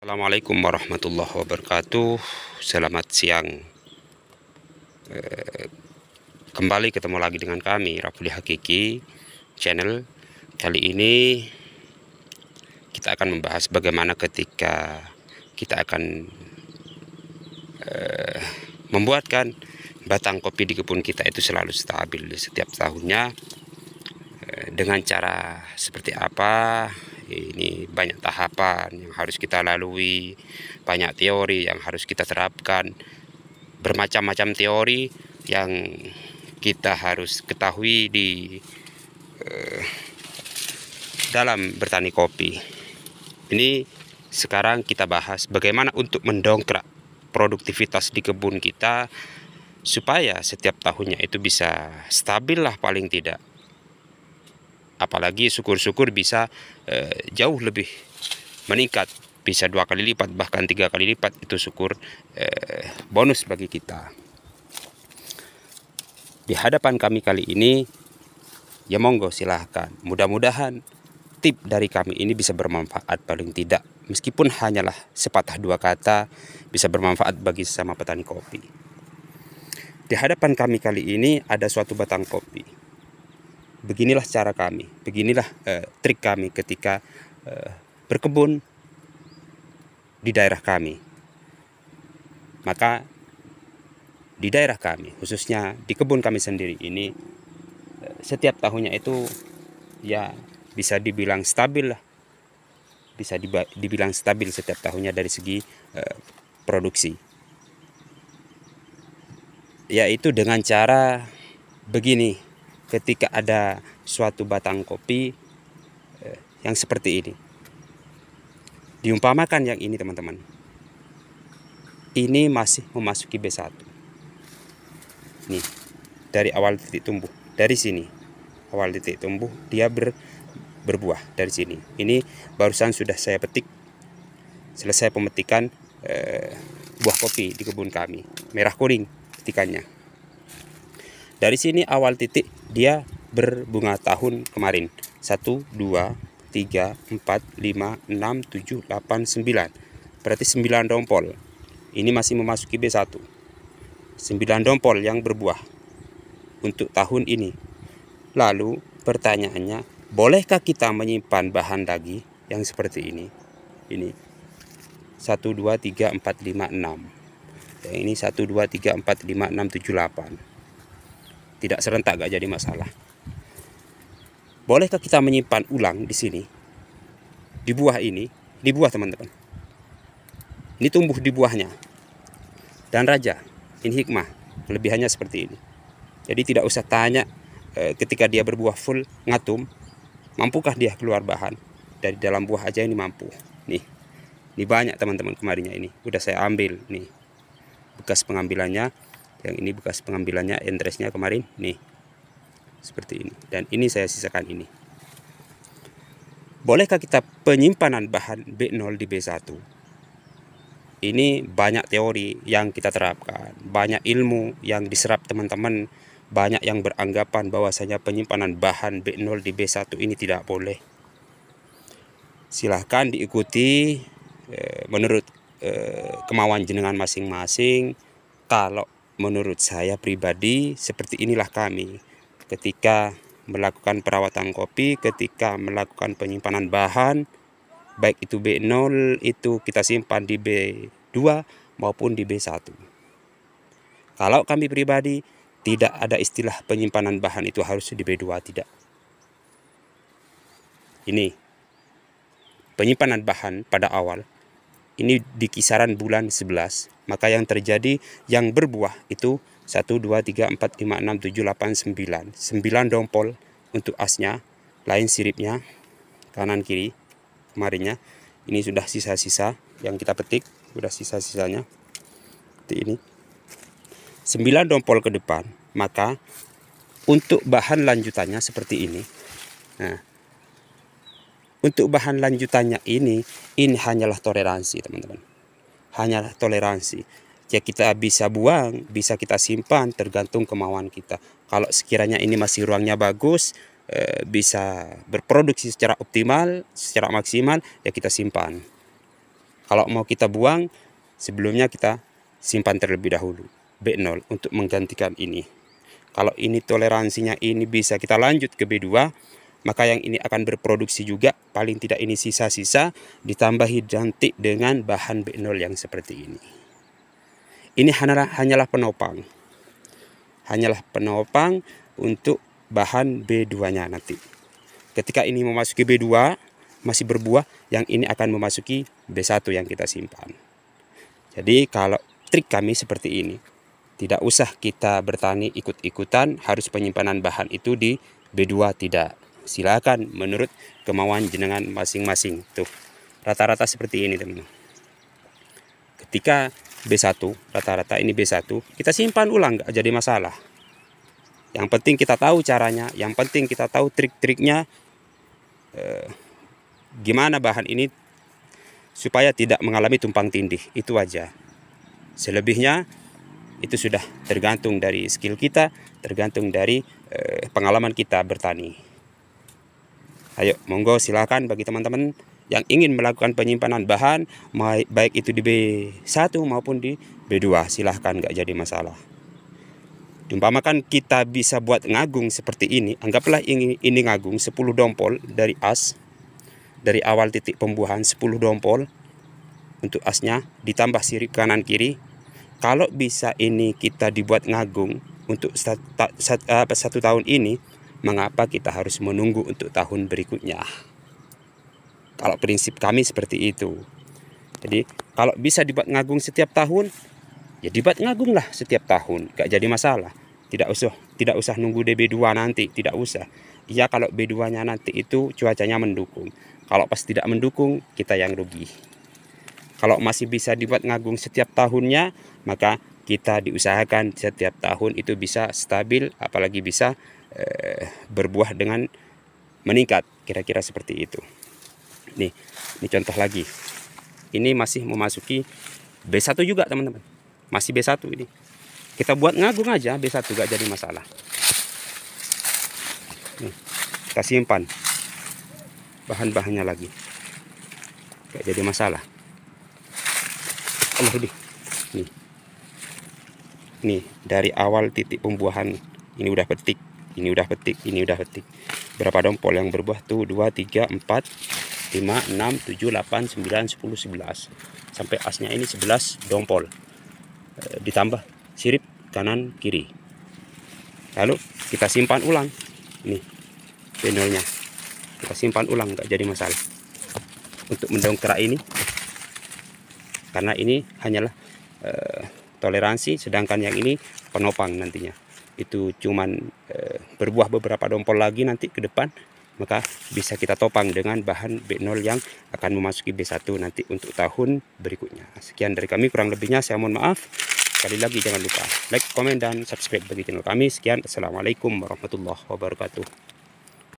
Assalamualaikum warahmatullahi wabarakatuh. Selamat siang. Kembali ketemu lagi dengan kami, Rafli Hakiki Channel. Kali ini kita akan membahas bagaimana ketika kita akan membuatkan batang kopi di kebun kita itu selalu stabil di setiap tahunnya. Dengan cara seperti apa? Ini banyak tahapan yang harus kita lalui, banyak teori yang harus kita terapkan, bermacam-macam teori yang kita harus ketahui di dalam bertani kopi. Ini sekarang kita bahas bagaimana untuk mendongkrak produktivitas di kebun kita supaya setiap tahunnya itu bisa stabil lah paling tidak. Apalagi syukur-syukur bisa jauh lebih meningkat, bisa 2 kali lipat bahkan 3 kali lipat, itu syukur bonus bagi kita. Di hadapan kami kali ini, ya monggo silahkan. Mudah-mudahan tip dari kami ini bisa bermanfaat paling tidak, meskipun hanyalah sepatah dua kata, bisa bermanfaat bagi sesama petani kopi. Di hadapan kami kali ini ada suatu batang kopi. Beginilah cara kami, beginilah trik kami ketika berkebun di daerah kami. Maka di daerah kami, khususnya di kebun kami sendiri ini, setiap tahunnya itu ya bisa dibilang stabil lah. Bisa dibilang stabil setiap tahunnya dari segi produksi. Yaitu dengan cara begini, ketika ada suatu batang kopi yang seperti ini. Diumpamakan yang ini teman-teman. Ini masih memasuki B1. Nih, dari awal titik tumbuh, dari sini awal titik tumbuh dia berbuah dari sini. Ini barusan sudah saya petik, selesai pemetikan buah kopi di kebun kami, merah kuning petikannya. Dari sini awal titik dia berbunga tahun kemarin, 1, 2, 3, 4, 5, 6, 7, 8, 9. Berarti 9 dompol. Ini masih memasuki B1. 9 dompol yang berbuah untuk tahun ini. Lalu pertanyaannya, bolehkah kita menyimpan bahan lagi yang seperti ini? Ini 1, 2, 3, 4, 5, 6. Yang ini 1, 2, 3, 4, 5, 6, 7, 8. Tidak serentak, gak jadi masalah. Bolehkah kita menyimpan ulang di sini? Di buah ini buah teman-teman. Ini tumbuh di buahnya. Dan raja, ini hikmah, kelebihannya seperti ini. Jadi tidak usah tanya ketika dia berbuah full ngatum, mampukah dia keluar bahan dari dalam buah aja, ini mampu. Nih, ini banyak teman-teman kemarinnya ini. Udah saya ambil nih bekas pengambilannya. Yang ini bekas pengambilannya entresnya kemarin nih. Seperti ini. Dan ini saya sisakan ini. Bolehkah kita penyimpanan bahan B0 di B1? Ini banyak teori yang kita terapkan, banyak ilmu yang diserap teman-teman, banyak yang beranggapan bahwasanya penyimpanan bahan B0 di B1 ini tidak boleh. Silahkan diikuti menurut kemauan jenengan masing-masing. Kalau menurut saya pribadi, seperti inilah kami ketika melakukan perawatan kopi, ketika melakukan penyimpanan bahan, baik itu B0 itu kita simpan di B2 maupun di B1. Kalau kami pribadi tidak ada istilah penyimpanan bahan itu harus di B2, tidak. Ini penyimpanan bahan pada awal ini di kisaran bulan 11, maka yang terjadi yang berbuah itu 1, 2, 3, 4, 5, 6, 7, 8, 9. 9 dompol untuk asnya, lain siripnya, kanan kiri. Kemarinnya ini sudah sisa-sisa yang kita petik, sudah sisa-sisanya seperti ini, 9 dompol ke depan. Maka untuk bahan lanjutannya seperti ini. Nah, untuk bahan lanjutannya ini hanyalah toleransi teman-teman, hanyalah toleransi. Ya kita bisa buang, bisa kita simpan, tergantung kemauan kita. Kalau sekiranya ini masih ruangnya bagus, bisa berproduksi secara optimal, secara maksimal, ya kita simpan. Kalau mau kita buang, sebelumnya kita simpan terlebih dahulu B0 untuk menggantikan ini. Kalau ini toleransinya ini bisa kita lanjut ke B2, maka yang ini akan berproduksi juga, paling tidak ini sisa-sisa, ditambahi nanti dengan bahan B0 yang seperti ini. Ini hanyalah penopang. Hanyalah penopang untuk bahan B2-nya nanti. Ketika ini memasuki B2, masih berbuah, yang ini akan memasuki B1 yang kita simpan. Jadi kalau trik kami seperti ini, tidak usah kita bertani ikut-ikutan harus penyimpanan bahan itu di B2, tidak. Silakan menurut kemauan jenengan masing-masing. Tuh, rata-rata seperti ini teman-teman. Ketika B1, rata-rata ini B1, kita simpan ulang, nggak jadi masalah. Yang penting kita tahu caranya, yang penting kita tahu trik-triknya, gimana bahan ini supaya tidak mengalami tumpang tindih, itu aja. Selebihnya itu sudah tergantung dari skill kita, tergantung dari pengalaman kita bertani. Ayo, monggo silakan bagi teman-teman yang ingin melakukan penyimpanan bahan, baik itu di B1 maupun di B2, silahkan, nggak jadi masalah. Umpamakan kita bisa buat ngagung seperti ini, anggaplah ini ngagung 10 dompol dari as, dari awal titik pembuahan 10 dompol untuk asnya, ditambah sirip kanan kiri. Kalau bisa ini kita dibuat ngagung untuk satu tahun ini, mengapa kita harus menunggu untuk tahun berikutnya? Kalau prinsip kami seperti itu. Jadi kalau bisa dibuat ngagung setiap tahun, ya dibuat ngagung lah setiap tahun, gak jadi masalah. Tidak usah nunggu DB2 nanti, tidak usah. Ya kalau B2-nya nanti itu cuacanya mendukung. Kalau pas tidak mendukung, kita yang rugi. Kalau masih bisa dibuat ngagung setiap tahunnya, maka kita diusahakan setiap tahun itu bisa stabil, apalagi bisa berbuah dengan meningkat, kira-kira seperti itu. Nih, ini contoh lagi. Ini masih memasuki B1 juga teman-teman. Masih B1 ini. Kita buat ngagung aja B1, gak jadi masalah. Nih, kita simpan bahan-bahannya lagi, gak jadi masalah. Allah lebih. Nih dari awal titik pembuahan ini udah petik, ini udah petik, ini udah petik. Berapa dompol yang berbuah tuh? 2, 3, 4, 5, 6, 7, 8, 9, 10, 11. Sampai asnya ini 11 dompol. Ditambah sirip kanan kiri. Lalu kita simpan ulang. Nih channelnya. Kita simpan ulang, nggak jadi masalah. Untuk mendongkrak ini, karena ini hanyalah toleransi, sedangkan yang ini penopang nantinya. Itu cuman berbuah beberapa dompol lagi nanti ke depan, maka bisa kita topang dengan bahan B0 yang akan memasuki B1 nanti untuk tahun berikutnya. Sekian dari kami, kurang lebihnya saya mohon maaf. Sekali lagi jangan lupa like, komen, dan subscribe bagi channel kami. Sekian, assalamualaikum warahmatullahi wabarakatuh.